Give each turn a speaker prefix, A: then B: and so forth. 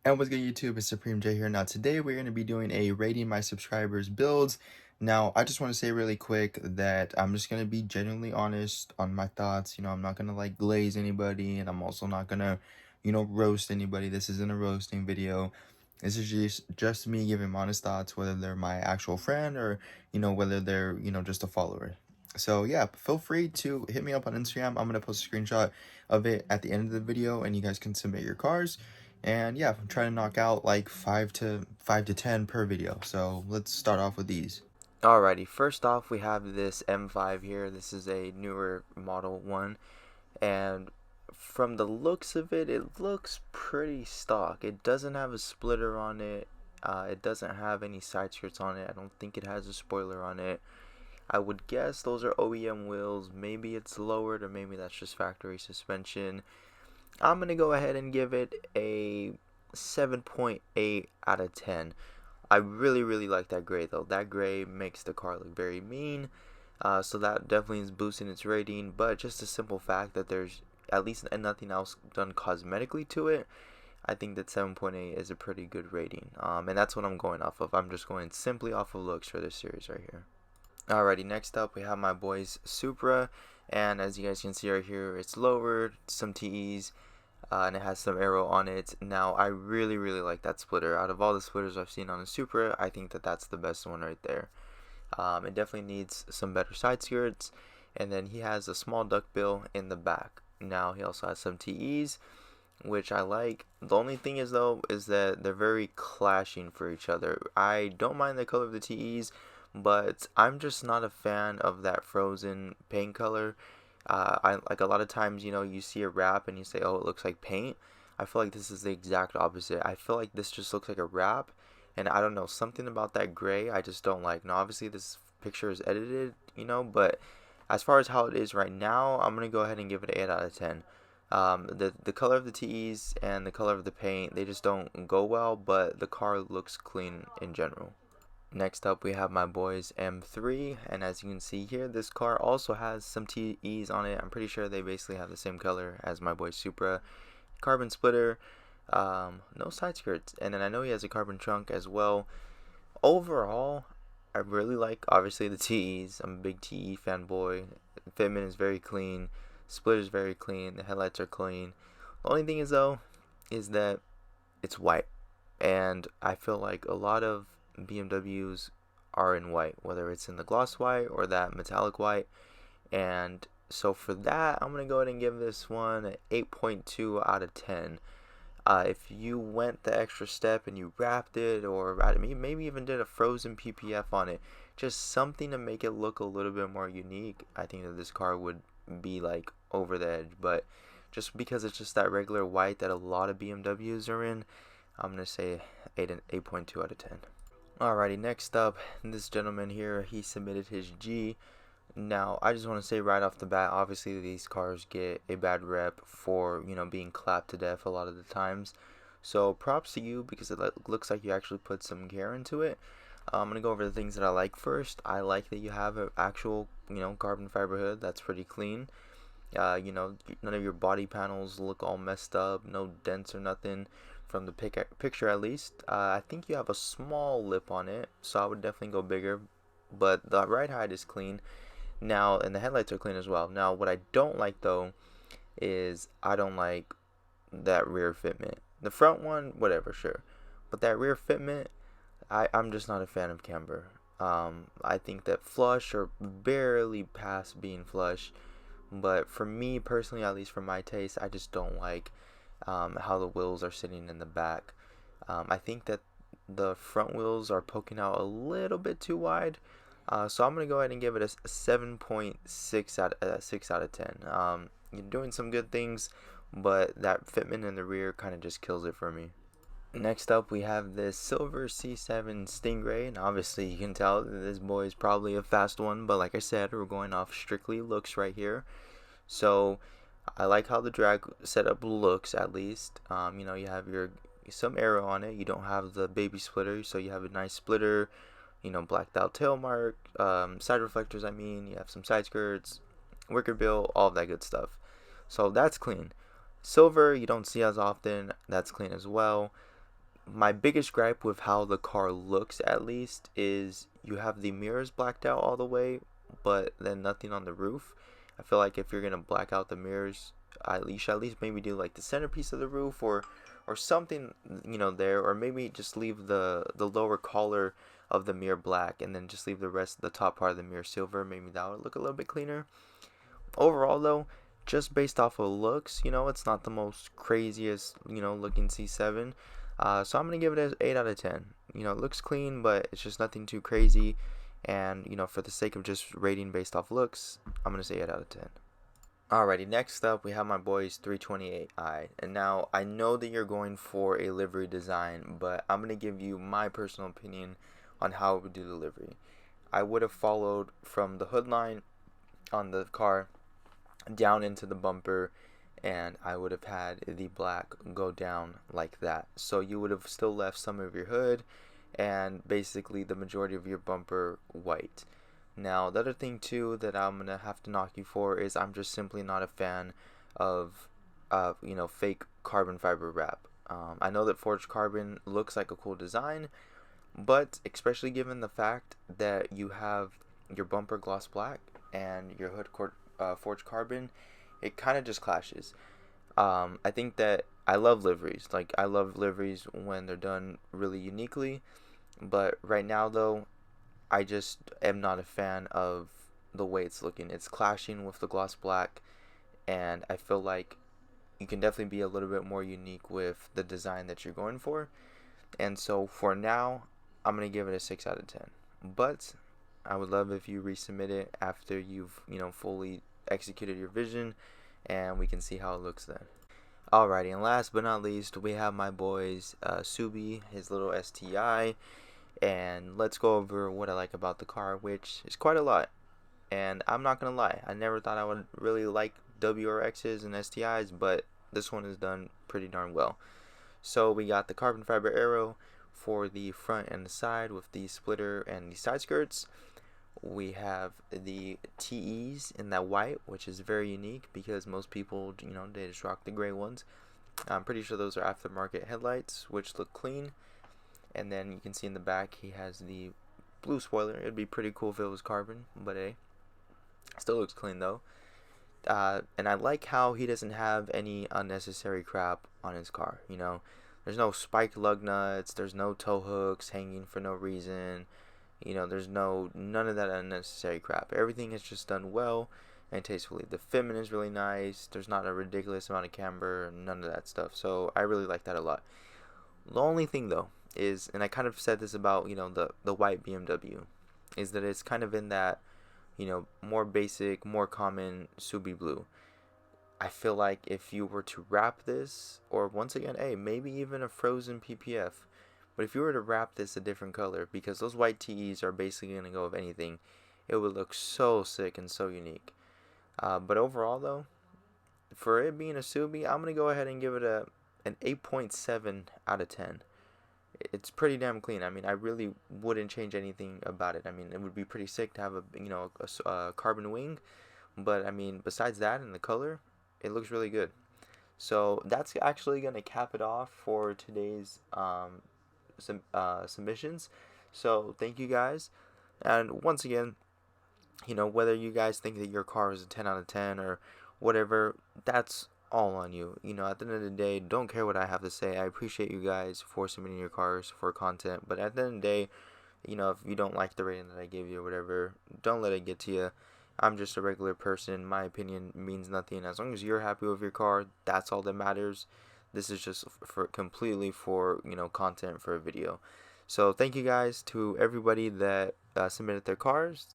A: And what's good, YouTube? It's Supreme J here. Now today we're going to be doing a rating my subscribers builds. Now I just want to say really quick that I'm just going to be genuinely honest on my thoughts. I'm not going to like glaze anybody, and I'm also not going to roast anybody. This isn't a roasting video. This is just me giving honest thoughts, whether they're my actual friend or whether they're just a follower. So yeah, feel free to hit me up on Instagram. I'm going to post a screenshot of it at the end of the video, and you guys can submit your cars. And yeah, I'm trying to knock out like 5 to 10 per video. So let's start off with these.
B: Alrighty, first off we have this M5 here. This is a newer model one, and from the looks of it, it looks pretty stock. It doesn't have a splitter on it. It doesn't have any side skirts on it. I don't think it has a spoiler on it. I would guess those are OEM wheels. Maybe it's lowered, or maybe that's just factory suspension. I'm going to go ahead and give it a 7.8 out of 10. I really like that gray though. That gray makes the car look very mean. So that definitely is boosting its rating. But just the simple fact that there's at least nothing else done cosmetically to it, I think that 7.8 is a pretty good rating. And that's what I'm going off of. I'm just going simply off of looks for this series right here. Alrighty, next up we have my boy's Supra, and as you guys can see right here, it's lowered, some TEs, and it has some aero on it. Now I really like that splitter. Out of all the splitters I've seen on the Supra, I think that that's the best one right there. It definitely needs some better side skirts, and then he has a small duckbill in the back. Now he also has some TEs, which I like. The only thing is though is that they're very clashing for each other. I don't mind the color of the TEs, but I'm just not a fan of that frozen paint color. I like a lot of times, you see a wrap and you say, oh, it looks like paint. I feel like this is the exact opposite. I feel like this just looks like a wrap, and I don't know, something about that gray I just don't like. Now obviously this picture is edited, but as far as how it is right now, I'm gonna go ahead and give it an 8 out of 10. The color of the TEs and the color of the paint, they just don't go well, but the car looks clean in general. Next up we have my boy's M3, and as you can see here, this car also has some TEs on it. I'm pretty sure they basically have the same color as my boy's Supra. Carbon splitter, no side skirts, and then I know he has a carbon trunk as well. Overall, I really like obviously the TEs. I'm a big TE fanboy. Fitment is very clean, splitter is very clean, the headlights are clean. The only thing is though, is that it's white, and I feel like a lot of BMWs are in white, whether it's in the gloss white or that metallic white. And so for that, I'm gonna go ahead and give this one an 8.2 out of 10. If you went the extra step and you wrapped it, or maybe even did a frozen PPF on it, just something to make it look a little bit more unique, I think that this car would be like over the edge. But just because it's just that regular white that a lot of BMWs are in, I'm gonna say 8.2 out of 10. Alrighty, next up, this gentleman here, he submitted his G. Now, I just want to say right off the bat, obviously these cars get a bad rep for, being clapped to death a lot of the times. So props to you, because it looks like you actually put some care into it. I'm going to go over the things that I like first. I like that you have an actual, carbon fiber hood. That's pretty clean. None of your body panels look all messed up, no dents or nothing. From the picture at least, I think you have a small lip on it, so I would definitely go bigger, but the ride height is clean now, and the headlights are clean as well. Now what I don't like though is I don't like that rear fitment. The front one, whatever, sure, but that rear fitment, I'm just not a fan of camber. I think that flush or barely past being flush, but for me personally, at least for my taste, I just don't like how the wheels are sitting in the back. I think that the front wheels are poking out a little bit too wide, so I'm gonna go ahead and give it a 7.6 out of 10. You're doing some good things, but that fitment in the rear kind of just kills it for me. Next up, we have this silver C7 Stingray, and obviously you can tell that this boy is probably a fast one, but like I said, we're going off strictly looks right here. So I like how the drag setup looks, at least. You have some aero on it. You don't have the baby splitter, so you have a nice splitter. Blacked out tail mark, side reflectors. You have some side skirts, wicker bill, all of that good stuff. So that's clean. Silver you don't see as often. That's clean as well. My biggest gripe with how the car looks, at least, is you have the mirrors blacked out all the way, but then nothing on the roof. I feel like if you're gonna black out the mirrors, at least maybe do like the centerpiece of the roof, or something, there, or maybe just leave the lower collar of the mirror black and then just leave the rest of the top part of the mirror silver. Maybe that would look a little bit cleaner. Overall, though, just based off of looks, it's not the most craziest, looking C7. So I'm gonna give it an 8 out of 10. It looks clean, but it's just nothing too crazy. And for the sake of just rating based off looks, I'm gonna say 8 out of 10. Alrighty, next up we have my boy's 328i. And now I know that you're going for a livery design, but I'm gonna give you my personal opinion on how I would do the livery. I would have followed from the hood line on the car down into the bumper, and I would have had the black go down like that. So you would have still left some of your hood and basically the majority of your bumper white. Now, the other thing too that I'm gonna have to knock you for is I'm just simply not a fan of, fake carbon fiber wrap. I know that forged carbon looks like a cool design, but especially given the fact that you have your bumper gloss black and your hood forged carbon, it kind of just clashes. I think that I love liveries. Like, I love liveries when they're done really uniquely. But right now, though, I just am not a fan of the way it's looking. It's clashing with the gloss black, and I feel like you can definitely be a little bit more unique with the design that you're going for. And so for now, I'm going to give it a 6 out of 10. But I would love if you resubmit it after you've, fully executed your vision, and we can see how it looks then. Alrighty, and last but not least, we have my boy's Subi, his little STI, and let's go over what I like about the car, which is quite a lot. And I'm not gonna lie, I never thought I would really like WRXs and STIs, but this one is done pretty darn well. So we got the carbon fiber arrow for the front and the side with the splitter and the side skirts. We have the TEs in that white, which is very unique because most people, they just rock the gray ones. I'm pretty sure those are aftermarket headlights, which look clean. And then you can see in the back he has the blue spoiler. It'd be pretty cool if it was carbon, but hey, still looks clean though. And I like how he doesn't have any unnecessary crap on his car. There's no spiked lug nuts. There's no tow hooks hanging for no reason. There's none of that unnecessary crap. Everything is just done well and tastefully. The fitment is really nice. There's not a ridiculous amount of camber, none of that stuff. So I really like that a lot. The only thing though is, and I kind of said this about the white BMW, is that it's kind of in that more basic, more common Subi blue. I feel like if you were to wrap this, or once again, hey, maybe even a frozen PPF, but if you were to wrap this a different color, because those white TEs are basically going to go with anything, it would look so sick and so unique. But overall, though, for it being a Subi, I'm going to go ahead and give it an 8.7 out of 10. It's pretty damn clean. I mean, I really wouldn't change anything about it. I mean, it would be pretty sick to have a carbon wing, but I mean, besides that and the color, it looks really good. So that's actually gonna cap it off for today's submissions. So thank you guys, and once again, whether you guys think that your car is a 10 out of 10 or whatever, that's all on you. At the end of the day, don't care what I have to say. I appreciate you guys for submitting your cars for content, but at the end of the day, if you don't like the rating that I gave you or whatever, don't let it get to you. I'm just a regular person. My opinion means nothing. As long as you're happy with your car, that's all that matters. This is just for completely for, content for a video. So thank you guys to everybody that submitted their cars.